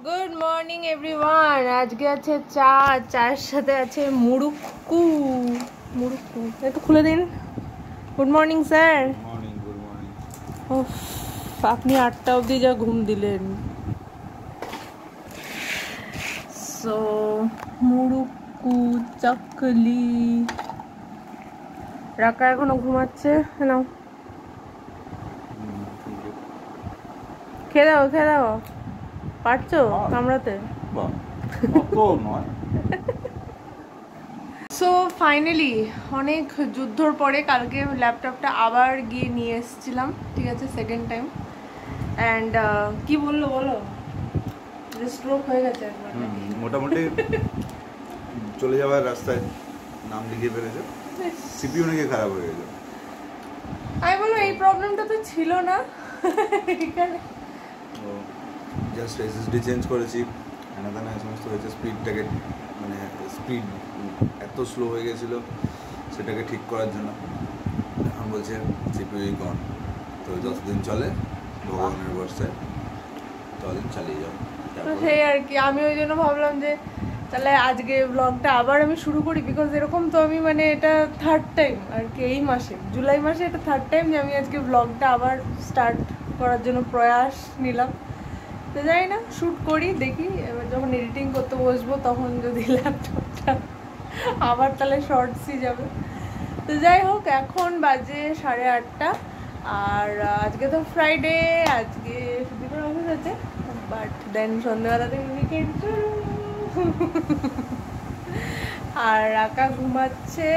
Good morning everyone. আজকে আছে চা, চায়ের সাথে আছে মুড়ুক্কু। মুড়ুক্কু একটু খুলে দিন। Good morning sir. Morning, good morning. আপনি 8টা অবধি যা ঘুম দিলেন। সো মুড়ুক্কু, চকলি। রাকা এখনো ঘুমাচ্ছে। নাও খেয়ে দাও, খেয়ে দাও। পারছো কামড়াতে? সো ফাইনালি অনেক যুদ্ধর পরে কালকে ল্যাপটপটা আবার গিয়ে নিয়ে এসেছিলাম, ঠিক আছে, সেকেন্ড টাইম। অ্যান্ড কি বললো বলো, স্ট্রোক হয়ে গেছে একবার। মোটামুটি চলে যাওয়ার রাস্তায় নাম লিখিয়ে ফেলেছে, সিপিইউ নাকি খারাপ হয়ে গেছে। আমি বললাম এই প্রবলেমটা তো ছিল না এখানে। জাস্ট এসএসডি চেঞ্জ করেছি, এনাদানা সমস্ত হয়েছে। স্পিডটাকে মানে স্পিড এত স্লো হয়ে গেছিলো, সেটাকে ঠিক করার জন্য এখন বলছে সিপিইউ গন। তো যতদিন চলে ভগবানের বর্ষায় ততদিন চালিয়ে যাও। তো সেই আর কি, আমি ওই জন্য ভাবলাম যে তাহলে আজকে ব্লগটা আবার আমি শুরু করি। বিকজ এরকম তো আমি মানে এটা থার্ড টাইম আর কি, এই মাসে জুলাই মাসে এটা থার্ড টাইম যে আমি আজকে ব্লগটা আবার স্টার্ট করার জন্য প্রয়াস নিলাম। তো জানি না, শ্যুট করি, দেখি এবার যখন এডিটিং করতে বসবো তখন যদি ল্যাপটপটা আবার তাহলে শর্টসই যাবে। তো যাই হোক, এখন বাজে 8:30। আর আজকে তো ফ্রাইডে, আজকে সুদীপের অফিস আছে, বাট দেন সন্ধ্যেবেলা থেকে উইকেন্ড। আর রাকা ঘুমাচ্ছে।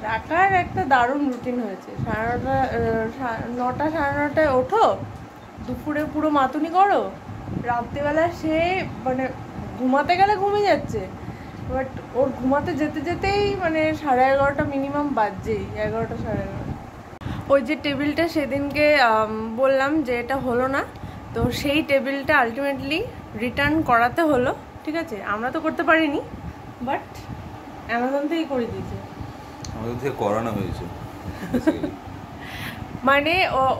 রাকার একটা দারুণ রুটিন হয়েছে। 9:30 9:30 ওঠো, দুপুরে পুরো মাতুনি করো, রাত্রিবেলা সে মানে ঘুমাতে গেলে ঘুমিয়ে যাচ্ছে, বাট ওর ঘুমাতে যেতে যেতেই মানে 11:30 মিনিমাম বাজছেই, 11টা 11:30। ওই যে টেবিলটা সেদিনকে বললাম যে এটা হলো না, তো সেই টেবিলটা আলটিমেটলি রিটার্ন করাতে হলো, ঠিক আছে। আমরা তো করতে পারিনি, বাট অ্যামাজন থেকেই করে দিয়েছে। আমাদের থেকে করানো হয়েছে। মানে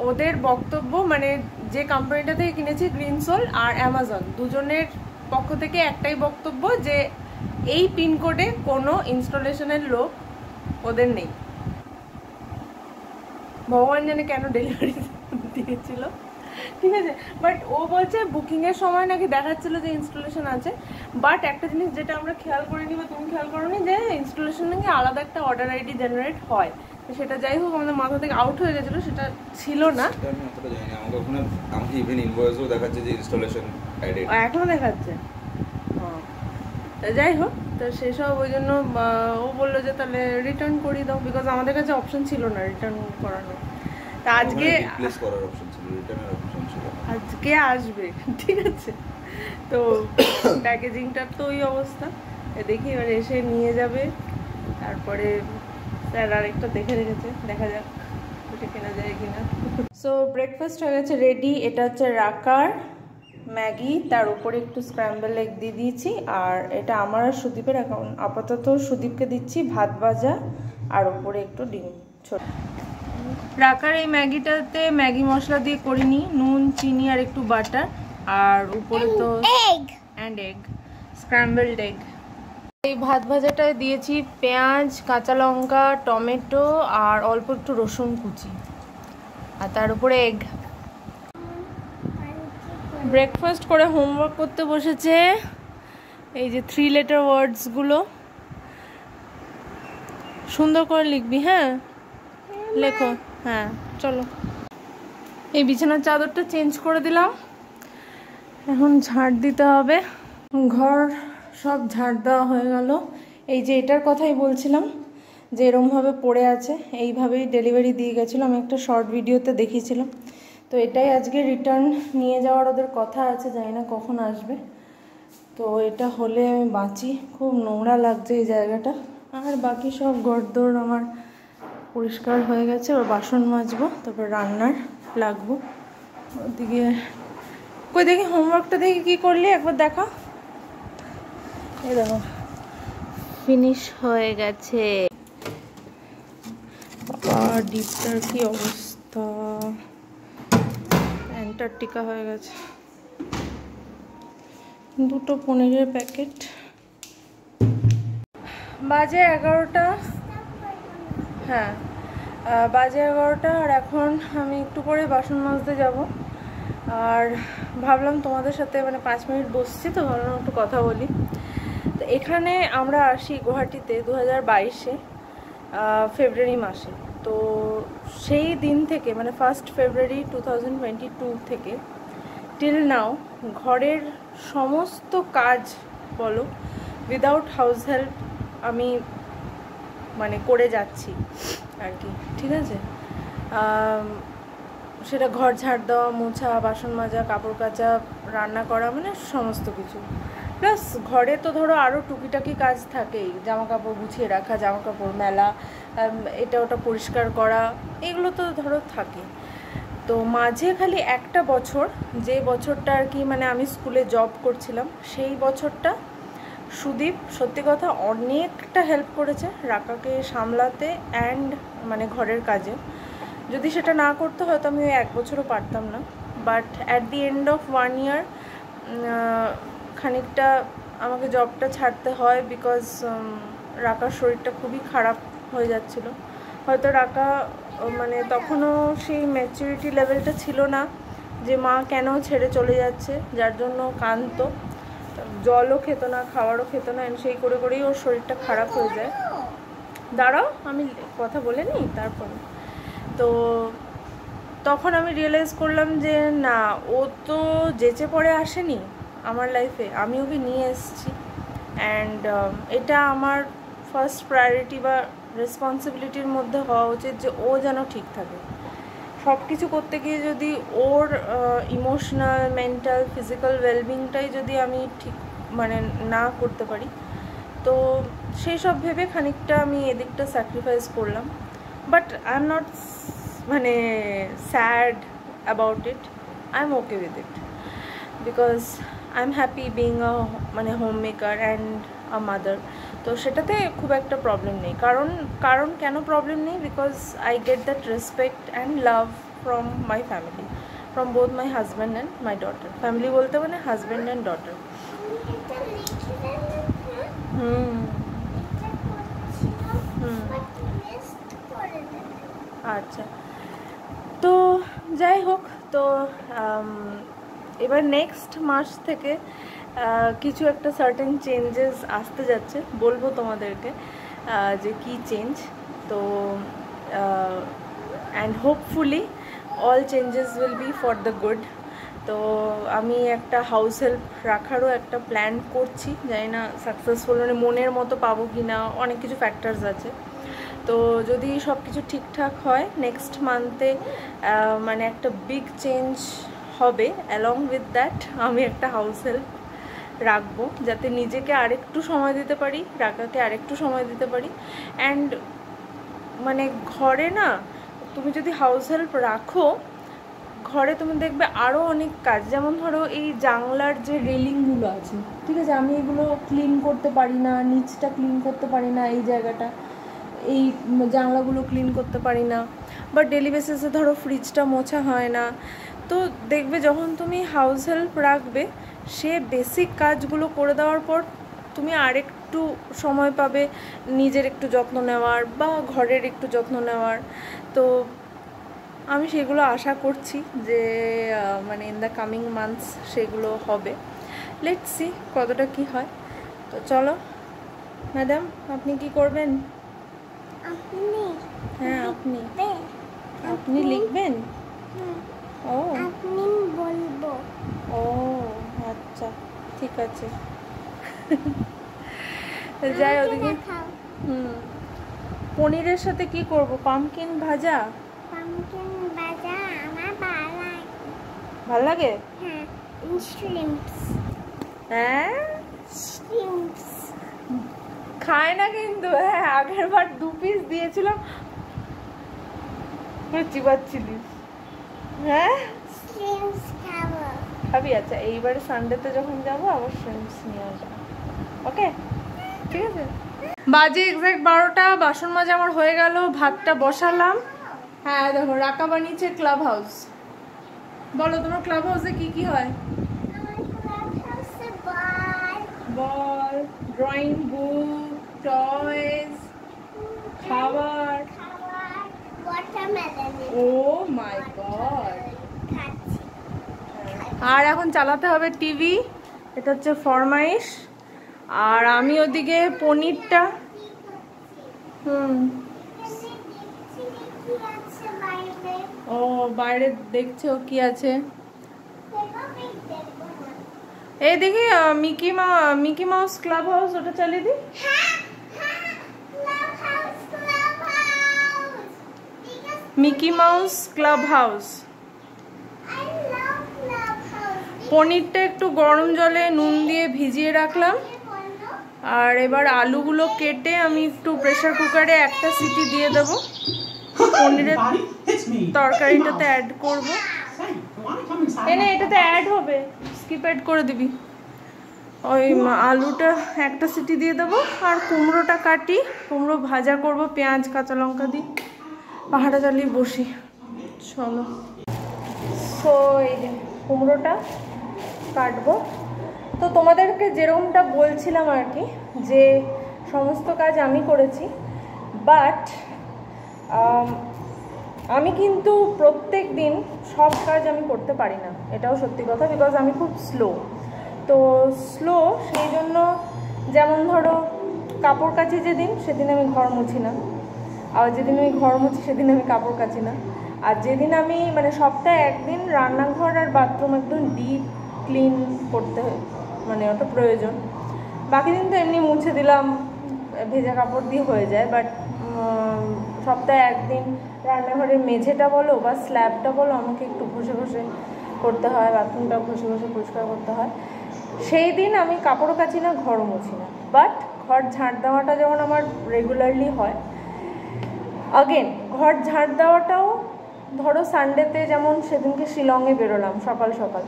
ওদের বক্তব্য, মানে যে কোম্পানিটা থেকে কিনেছি গ্রিনসোল আর অ্যামাজন দুজনের পক্ষ থেকে একটাই বক্তব্য যে এই পিনকোডে কোনো ইনস্টলেশনের লোক ওদের নেই। ভগবান জানে কেন ডেলিভারি দিয়েছিল, ঠিক আছে। বাট ও বলছে বুকিংয়ের সময় নাকি দেখাচ্ছিল যে ইনস্টলেশন আছে, বাট একটা জিনিস যেটা আমরা খেয়াল করিনি বা তুমি খেয়াল করোনি, যে ইনস্টলেশন নাকি আলাদা একটা অর্ডার আইডি জেনারেট হয়। সেটা যাই হোক আমাদের মাথা থেকে আউট হয়ে গেছিলো, সেটা ছিল না। আমাকে ইভেন ইনভয়েসও দেখাচ্ছে যে ইনস্টলেশন আইডি এখনো দেখাচ্ছে। তো যাই হোক, তো সেসব ওই জন্য ও বললো যে তাহলে রিটার্ন করিয়ে দাও, বিকজ আমাদের কাছে অপশন ছিল না রিটার্ন করানো। তা আজকে রিপ্লেস করার অপশন ছিল, রিটার্নের অপশন ছিল। আজকে আসবে, ঠিক আছে। তো প্যাকেজিংটার তো ওই অবস্থা, দেখি এবার এসে নিয়ে যাবে। তারপরে স্যার আরেকটা দেখে রেখেছে, দেখা যাক ওটা কেনা যায় কিনা। সো ব্রেকফাস্ট হয়ে গেছে রেডি। এটা হচ্ছে রাকার ম্যাগি, তার উপরে একটু স্ক্র্যাম্বল এগ দিয়ে দিয়েছি। আর এটা আমার আর সুদীপের অ্যাকাউন্ট, আপাতত সুদীপকে দিচ্ছি ভাত ভাজা আর উপরে একটু ডিম ছোট। রাকার এই ম্যাগিটাতে ম্যাগি মশলা দিয়ে করিনি, নুন চিনি আর একটু বাটার, আর উপরে তো এগ, স্ক্র্যাম্বলড এগ। এই ভাত ভাজাটায় দিয়েছি পেঁয়াজ, কাঁচা লঙ্কা, টমেটো আর অল্প একটু রসুন কুচি, আর তার উপরে এগ। ব্রেকফাস্ট করে হোমওয়ার্ক করতে বসেছে। এই যে 3 লেটার ওয়ার্ডসগুলো সুন্দর করে লিখবি, হ্যাঁ লেখো। হ্যাঁ চলো, এই বিছানার চাদরটা চেঞ্জ করে দিলাম, এখন ঝাড় দিতে হবে। ঘর সব ঝাড় দেওয়া হয়ে গেল। এই যে এটার কথাই বলছিলাম যে এরমভাবে পড়ে আছে, এইভাবেই ডেলিভারি দিয়ে গেছিলো, আমি একটা শর্ট ভিডিওতে দেখিয়েছিলাম। তো এটাই আজকে রিটার্ন নিয়ে যাওয়ার ওদের কথা আছে, জানি না কখন আসবে। তো এটা হলে আমি বাঁচি। খুব নোংরা লাগছে এই জায়গাটা। আর বাকি সব ঘরদোর আমার পরিষ্কার হয়ে গেছে, ওর বাসন মাজবো, তারপর রান্নার লাগবো। ওদিকে কই দেখি হোমওয়ার্কটা দেখি কি করলি, একবার দেখা। এই দেখো ফিনিশ হয়ে গেছে। বাবা ডিপটার কি অবস্থা, অ্যান্টার্কটিকা হয়ে গেছে। দুটো পনিরের প্যাকেট। বাজে 11টা, হ্যাঁ বাজে 11টা। আর এখন আমি একটু পরে বাসন মাজতে যাব। আর ভাবলাম তোমাদের সাথে মানে 5 মিনিট বসছি তো, ভাবলাম একটু কথা বলি। তো এখানে আমরা আসি গুয়াহাটিতে 2022-এ ফেব্রুয়ারি মাসে। তো সেই দিন থেকে মানে 1 ফেব্রুয়ারি 2022 থেকে টিল নাও ঘরের সমস্ত কাজ বলো উইদাউট হাউস হেল্প আমি মানে করে যাচ্ছি আর কি, ঠিক আছে। সেটা ঘর ঝাড় দেওয়া, মোছা, বাসন মাজা, কাপড় কাচা, রান্না করা, মানে সমস্ত কিছু। প্লাস ঘরে তো ধরো আরও টুকিটাকি কাজ থাকেই, জামা কাপড় গুছিয়ে রাখা, জামা কাপড় মেলা, এটা ওটা পরিষ্কার করা, এগুলো তো ধরো থাকে। তো মাঝে খালি একটা বছর, যে বছরটা আর কি মানে আমি স্কুলে জব করছিলাম, সেই বছরটা সুদীপ সত্যি কথা অনেকটা হেল্প করেছে রাকাকে সামলাতে অ্যান্ড মানে ঘরের কাজে। যদি সেটা না করতে হয়তো আমি 1 বছরও পারতাম না। But at the end of 1 ইয়ার খানিকটা আমাকে জবটা ছাড়তে হয়, বিকজ রাকার শরীরটা খুবই খারাপ হয়ে যাচ্ছিলো। হয়তো রাকা মানে তখনও সেই ম্যাচুরিটি লেভেলটা ছিল না যে মা কেন ছেড়ে চলে যাচ্ছে, যার জন্য কাঁদতো, জলও খেত না, খাবারও খেত না, সেই করে করেই ওর শরীরটা খারাপ হয়ে যায়। দাঁড়াও আমি কথা বলে নিই তারপরে। তো তখন আমি রিয়েলাইজ করলাম যে না, ও তো যেচে পড়ে আসেনি আমার লাইফে, আমি ওকে নিয়ে এসেছি। অ্যান্ড এটা আমার ফার্স্ট প্রায়োরিটি বা রেসপন্সিবিলিটির মধ্যে হওয়া উচিত যে ও যেন ঠিক থাকে। সব কিছু করতে গিয়ে যদি ওর ইমোশনাল, মেন্টাল, ফিজিক্যাল ওয়েলবিংটাই যদি আমি ঠিক মানে না করতে পারি, তো সেই সব ভেবে খানিকটা আমি এদিকটা স্যাক্রিফাইস করলাম। বাট আই এম নট মানে sad about it, I am okay with it, because I am happy being a মানে homemaker and a mother. তো সেটাতে খুব একটা প্রবলেম নেই। কারণ কেন প্রবলেম নেই, because I get that respect and love from my family, from both my husband and my daughter. Family বলতে মানে হাজব্যান্ড অ্যান্ড ডটার। আচ্ছা, তো যাই হোক, তো এবার নেক্সট মাস থেকে কিছু একটা সার্টেন চেঞ্জেস আসতে যাচ্ছে, বলবো তোমাদেরকে যে কি চেঞ্জ। তো and hopefully all changes will be for the good. তো আমি একটা হাউস হেল্প রাখারও একটা প্ল্যান করছি, জানি না সাকসেসফুল মানে মনের মতো পাবো কি না, অনেক কিছু ফ্যাক্টরস আছে। তো যদি সব কিছু ঠিকঠাক হয় নেক্সট মান্থে মানে একটা বিগ চেঞ্জ হবে। অ্যালং উইথ দ্যাট আমি একটা হাউস হেল্প রাখবো, যাতে নিজেকে আরেকটু সময় দিতে পারি, রাকাকে আরেকটু সময় দিতে পারি। অ্যান্ড মানে ঘরে না তুমি যদি হাউস হেল্প রাখো, ঘরে তুমি দেখবে আরও অনেক কাজ, যেমন ধরো এই জানলার যে রেলিংগুলো আছে, ঠিক আছে, আমি এগুলো ক্লিন করতে পারি না, নিচটা ক্লিন করতে পারি না, এই জায়গাটা, এই জানলাগুলো ক্লিন করতে পারি না, বা ডেলি বেসিসে ধরো ফ্রিজটা মোছা হয় না। তো দেখবে যখন তুমি হাউস হেল্প রাখবে, সে বেসিক কাজগুলো করে দেওয়ার পর তুমি আরেকটু সময় পাবে নিজের একটু যত্ন নেওয়ার বা ঘরের একটু যত্ন নেওয়ার। তো আমি সেগুলো আশা করছি যে মানে ইন দ্য কামিং মান্থস সেগুলো হবে। লেটস সি কতটা কি হয়। তো চলো ম্যাডাম, আপনি কি করবেন? হ্যাঁ আপনি লিখবেন? ও আপনি বলবো। ও আচ্ছা ঠিক আছে। যাই ওদিকে। পনিরের সাথে কি করব? পামকিন ভাজা। পামকিন ভাজা আমার ভালো লাগে। ভাল লাগে? হ্যাঁ, শ্রিম্পস। হ্যাঁ শ্রিম্পস খায় না কিন্তু। হ্যাঁ আগের বার 2 পিস দিয়েছিলাম, চিবাচ্ছিলিস। হ্যাঁ শ্রিম্পস খাবো। খাবি? আচ্ছা এইবারে সানডেতে যখন যাবো আবার শ্রিম্পস নিয়ে আসবো। ওকে ঠিক আছে। বাজে এক্সাক্ট 12টা। বাসন মাজা আমার হয়ে গেল, ভাতটা বসালাম। হ্যাঁ দেখো রাকা বানিয়েছে ক্লাব হাউস। বলো তোমার ক্লাব হাউসে কি কি হয়? আমার ক্লাব হাউসে ড্রয়িং বুক, টয়েস, খাবার। ও মাই গড। আর এখন চালাতে হবে টিভি, এটা হচ্ছে ফরমাইশ। আর আমি ওদিকে পনিরটা ও বাইরে দেখছো কি আছে। এই দেখি মিকি মাউস ক্লাব হাউস, ওটা চালিয়ে দি। Mickey Mouse club house. পনিরটা একটু গরম জলে নুন দিয়ে ভিজিয়ে রাখলাম। আর এবার আলুগুলো কেটে আমি একটু প্রেসার কুকারে একটা সিটি দিয়ে দেবো। পনিরের তরকারিটাতে অ্যাড করব। এনে এটাতে অ্যাড হবে, স্কিপ অ্যাড করে দিবি। ওই আলুটা একটা সিটি দিয়ে দেবো। আর কুমড়োটা কাটি, কুমড়ো ভাজা করব পেঁয়াজ কাঁচা লঙ্কা দিয়ে। পাহাড়া চালিয়ে বসি, চলো। সো এই যে কুমড়োটা কাটবো। তো তোমাদেরকে যেরকমটা বলছিলাম আর কি, যে সমস্ত কাজ আমি করেছি, বাট আমি কিন্তু প্রত্যেক দিন সব কাজ আমি করতে পারি না, এটাও সত্যি কথা। বিকজ আমি খুব স্লো, তো স্লো সেই জন্য। যেমন ধরো কাপড় কাচি যেদিন, সেদিন আমি ঘর মুছি না। আর যেদিন আমি ঘর মুছি সেদিন আমি কাপড় কাচি না। আর যেদিন আমি মানে সপ্তাহে একদিন রান্নাঘর আর বাথরুম একদম ডিপ ক্লিন করতে মানে ওটা প্রয়োজন। বাকি দিন তো এমনি মুছে দিলাম, ভেজা কাপড় দিয়ে হয়ে যায়। বাট সপ্তাহে একদিন রান্নাঘরের মেঝেটা বলো বা স্ল্যাবটা বলো আমাকে একটু ঘষে ঘষে করতে হয়, বাথরুমটা ঘষে ঘষে পরিষ্কার করতে হয়। সেই দিন আমি কাপড়ও কাচি না, ঘরও মুছি না। বাট ঘর ঝাঁট দেওয়াটা যেমন আমার রেগুলারলি হয়। আগেন ঘর ঝাঁট দেওয়াটাও ধরো সানডেতে, যেমন সেদিনকে শিলংয়ে বেরোলাম সকাল সকাল,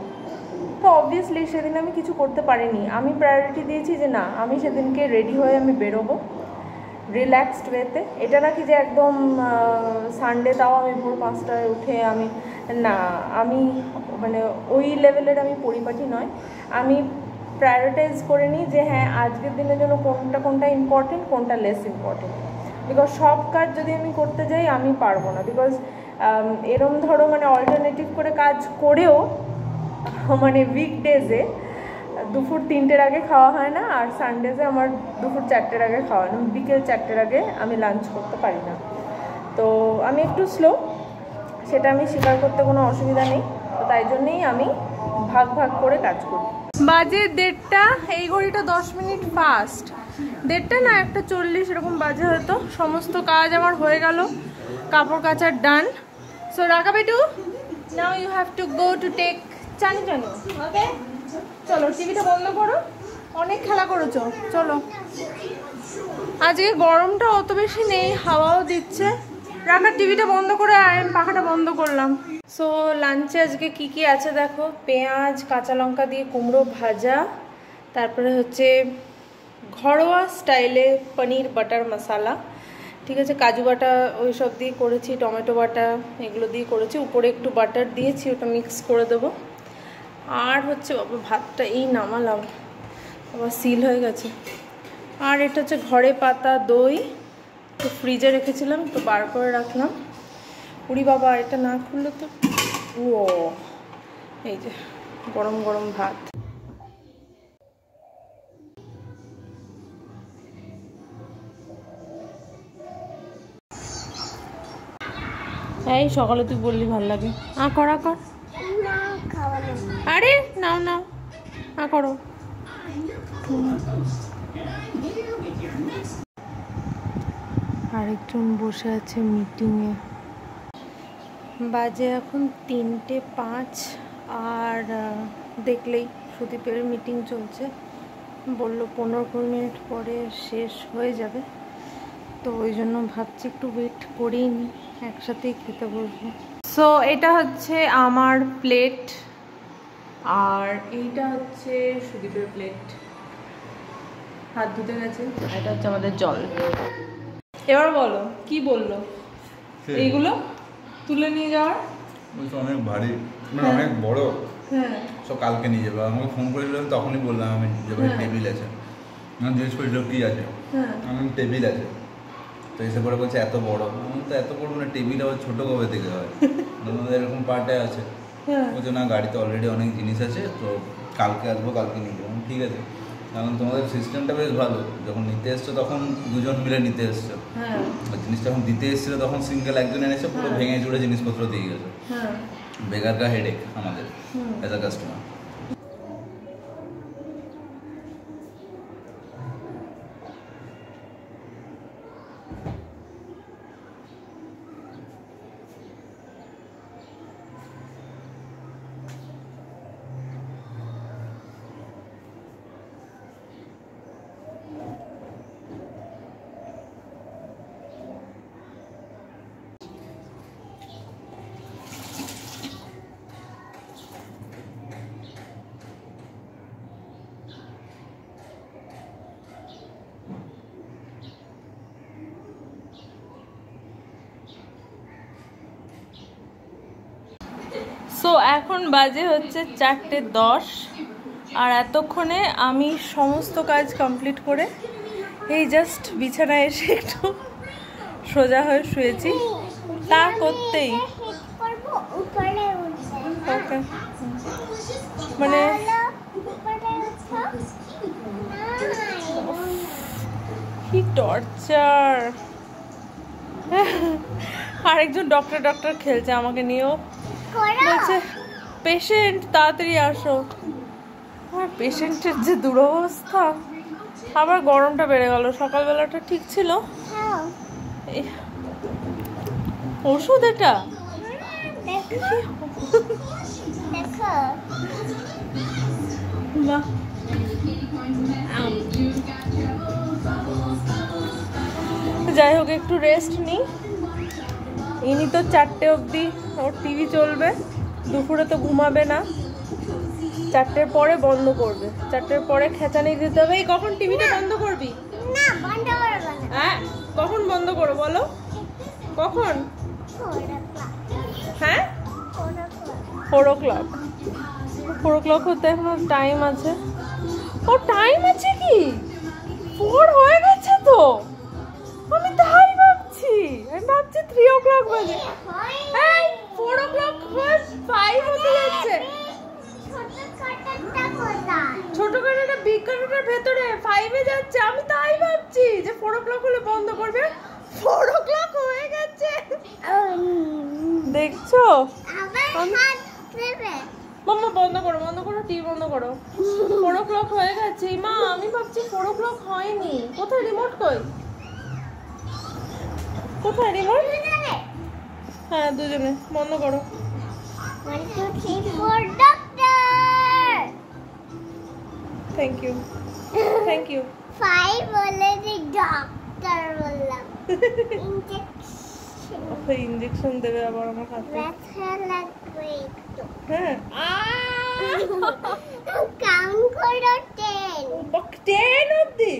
তো অবভিয়াসলি সেদিন আমি কিছু করতে পারিনি। আমি প্রায়োরিটি দিয়েছি যে না, আমি সেদিনকে রেডি হয়ে আমি বেরোবো রিল্যাক্সড ওয়েতে। এটা নাকি যে একদম সানডে তাও আমি ভোর 5টায় উঠে আমি, না, আমি মানে ওই লেভেলের আমি পরিপাটি নয়। আমি প্রায়োরিটাইজ করে নিই যে হ্যাঁ আজকের দিনের জন্য কোনটা ইম্পর্টেন্ট, কোনটা লেস ইম্পর্টেন্ট। বিকজ সব কাজ যদি আমি করতে যাই আমি পারবো না। বিকজ এরম ধরো মানে অল্টারনেটিভ করে কাজ করেও মানে উইকডেজে দুপুর 3টের আগে খাওয়া হয় না, আর সানডেজে আমার দুপুর 4টের আগে খাওয়া হয় না, বিকেল 4টের আগে আমি লাঞ্চ করতে পারি না। তো আমি একটু স্লো, সেটা আমি স্বীকার করতে কোনো অসুবিধা নেই। তো তাই জন্যেই আমি ভাগ ভাগ করে কাজ করি। বাজে 1:30, এই ঘড়িটা 10 মিনিট ফাস্ট। 1:30 না 1:40 এরকম বাজে হয়তো। সমস্ত কাজ আমার হয়ে গেল, কাপড় কাচার ডান। সো রাকা বেটু, now you have to go to take চানু। ওকে চলো, টিভিটা বন্ধ করো, অনেক খেলা করেছো, চলো। আজকে গরমটা অত বেশি নেই, হাওয়াও দিচ্ছে। রান্নার টিভিটা বন্ধ করে আমি পাখাটা বন্ধ করলাম। সো লাঞ্চে আজকে কি কি আছে দেখো, পেঁয়াজ কাঁচা লঙ্কা দিয়ে কুমড়ো ভাজা, তারপরে হচ্ছে ঘরোয়া স্টাইলে পনির বাটার মশালা, ঠিক আছে, কাজু বাটা ওই সব দিয়ে করেছি, টমেটো বাটা এগুলো দিয়ে করেছি, উপরে একটু বাটার দিয়েছি, ওটা মিক্স করে দেবো। আর হচ্ছে বাবা ভাতটা এই নামালাম, আবার সিল হয়ে গেছে। আর এটা হচ্ছে ঘরে পাতা দই, তো ফ্রিজে রেখেছিলাম, তো বার করে রাখলাম। উড়ি বাবা, এটা না খুললে তো। ও এই যে গরম গরম ভাত। এই সকালে তুই বললি ভাল লাগে, কর আরে নাও নাও করো। আরেকজন বসে আছে মিটিংয়ে। বাজে এখন 3:05, আর দেখলেই সুদীপের মিটিং চলছে। বললো 15-20 মিনিট পরে শেষ হয়ে যাবে, তো ওই জন্য ভাবছি একটু ওয়েট করেই নি, একসাথেই খেতে বসবো। সো এটা হচ্ছে আমার প্লেট, আর এইটা হচ্ছে সুদীপের প্লেট, হাত ধুতে গেছে। এটা হচ্ছে আমাদের জল। এবার বলো কি বললো, এইগুলো তুলে নিয়ে যাওয়ার অনেক ভারী, মানে অনেক বড়। হ্যাঁ, সব কালকে নিয়ে যাবো। আমাকে ফোন করেছিলেন, তখনই বললাম আমি যে টেবিল আছে। আমি জিজ্ঞেস করেছিল কী আছে, আমি টেবিল আছে, তো এসে পরে বলছে এত বড়, তো এত বড় মানে টেবিল আবার ছোটো কবে থেকে হয়, তোমাদের এরকম পার্টে আছে, বলছে না গাড়িতে অলরেডি অনেক জিনিস আছে, তো কালকে আসবো, কালকে নিয়ে যাবো। ঠিক আছে, কারণ তোমাদের সিস্টেমটা বেশ ভালো, যখন নিতে এসছো তখন দুজন মিলে নিতে এসছো, আর জিনিসটা যখন দিতে এসেছিলো তখন সিঙ্গেল একজন এনেছে, পুরো ভেঙে চুড়ে জিনিসপত্র দিয়ে গেছে, বেকার কা হেডেক আমাদের অ্যাজ আ কাস্টমার। সো এখন বাজে হচ্ছে 4:10, আর এতক্ষণে আমি সমস্ত কাজ কমপ্লিট করে এই জাস্ট বিছানায় এসে একটু সোজা হয়ে শুয়েছি, তা করতেই ওকে মানে কি টর্চার। আরেকজন ডক্টর খেলছে আমাকে নিয়েও, বলছে পেশেন্ট তাড়াতাড়ি আসো, আর পেশেন্টের যে দুরবস্থা, আবার গরমটা বেড়ে গেল, সকালবেলাটা ঠিক ছিল। ওষুধ এটা বাহ, যাই হোক একটু রেস্ট নিই। ইনি তো 4টে অবধি ওর টিভি চলবে, দুপুরে তো ঘুমাবে না, 4টের পরে বন্ধ করবে, 4টের পরে খেঁচানি দিতে হবে। এই কখন টিভিটা বন্ধ করবি? না বন্ধ করব না। হ্যাঁ কখন বন্ধ করো বলো, কখন? হ্যাঁ 4 o'clock। 4 o'clock হতে এখনো টাইম আছে। ও টাইম আছে কি? 4 হয়ে গেছে তো, আমি তাই ভাবছি, আমি ভাবছি 3 o'clock বাজে। এই 4 o'clock হয়ে 5 হতে যাচ্ছে। ছোট কাটাটা বিগ কাটাটার ভেতরে 5-এ যাচ্ছে, আমি তাই ভাবছি যে 4 o'clock হলে বন্ধ করবে, 4 o'clock হয়ে গেছে। দেখছো মাম্মা, বন্ধ করো টিভি বন্ধ করো, 4 o'clock হয়ে গেছে। মা আমি ভাবছি 4 o'clock হয়নি, কোথায় রিমোট? কোথায় রিমোট? হ্যাঁ দুজনে বন্ধ করো। 1 2 3 4 ডক্টর। থ্যাংক ইউ 5 বলেছি, ডক্টর বললাম। ইনজেকশন দেবে আবার আমার হাতে, ব্যথা লাগবে একটু। হ্যাঁ কাউন্ট করো 10 অবধি,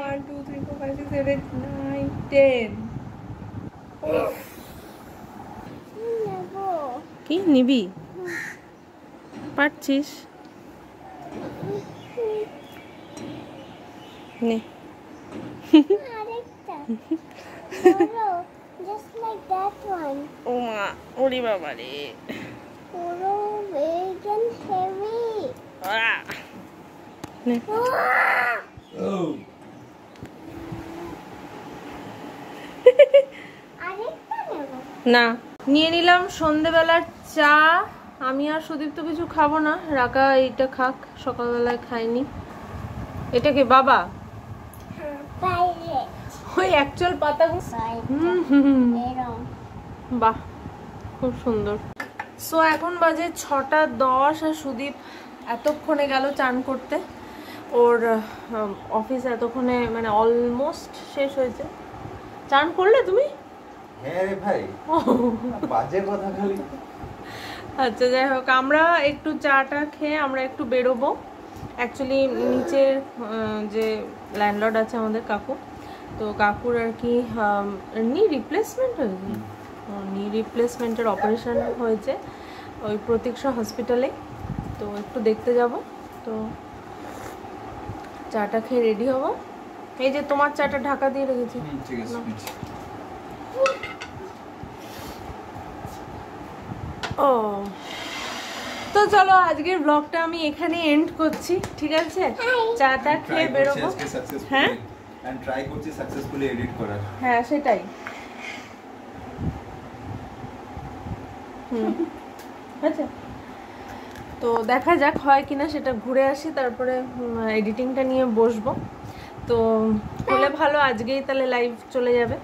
1 2 3 4 5 6 7 8 9 10। কি নিবি? পারছিস? নে আরেকটা বড়, just like that one. ও মা, ওরে বাবা রে, পুরো big and heavy. নে আরেকটা নেব না। নিয়ে নিলাম সন্ধেবেলার চা। আমি আর সুদীপ তো কিছু খাবো না, রাকা এইটা খাক, সকালবেলায় খাইনি। এটাকে বাবা বাইরে ওই অ্যাকচুয়াল পাতাগুলো, এরকম বাহ খুব সুন্দর। সো এখন বাজে 6:10, আর সুদীপ এতক্ষণে গেল চান করতে, ওর অফিস এতক্ষণে মানে অলমোস্ট শেষ হয়েছে। চান করলে তুমি? হ্যাঁ রে ভাই, বাজে কথা খালি। আচ্ছা যাই হোক, আমরা একটু চাটা খেয়ে আমরা একটু বেরোবো। অ্যাকচুয়ালি নিচের যে ল্যান্ডলর্ড আছে আমাদের কাকু, তো কাকুর আর কি নি রিপ্লেসমেন্ট হয়েছে, নি রিপ্লেসমেন্টের অপারেশন হয়েছে ওই প্রতীক্ষা হসপিটালে, তো একটু দেখতে যাব। তো চাটা খেয়ে রেডি হবো। এই যে তোমার চাটা ঢাকা দিয়ে রেখেছি। ঠিক আছে। ও তো চলো আজকের ব্লগটা আমি এখানে এন্ড করছি, ঠিক আছে? চাটা খেয়ে বেরোবো। হ্যাঁ এন্ড ট্রাই করছি সাকসেসফুলি এডিট করার। হ্যাঁ সেটাই। আচ্ছা তো দেখা যাক হয় কিনা, সেটা ঘুরে আসি তারপরে এডিটিংটা নিয়ে বসবো। তো হলে ভালো, আজকেই তাহলে লাইভ চলে যাবে।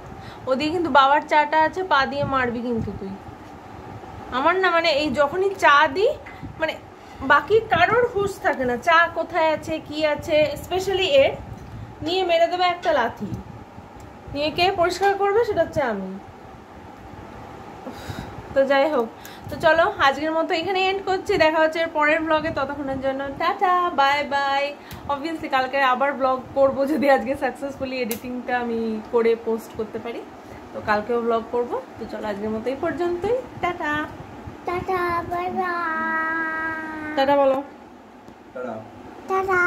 ওদিকে কিন্তু বাবার চাটা আছে, পা দিয়ে মারবি কিন্তু তুই। আমার না মানে এই যখনই চা দিই মানে বাকি কারোর হুঁশ থাকে না, চা কোথায় আছে কি আছে, স্পেশালি এর নিয়ে মেরে দেবে একটা লাথি, নিয়ে কে পরিষ্কার করবে সেটা হচ্ছে আমি। তো যাই হোক, তো চলো আজকের মতো এখানে এন্ড করছি, দেখা হচ্ছে এর পরের ব্লগে। ততক্ষণের জন্য টাটা বাই বাই। অবভিয়াসলি কালকে আবার ব্লগ করব যদি আজকে সাকসেসফুলি এডিটিংটা আমি করে পোস্ট করতে পারি, তো কালকেও ব্লগ করব। তো চলো আজকের মতো এই পর্যন্তই, tata. Tata bye bye. Tata বলো। টাটা। টাটা।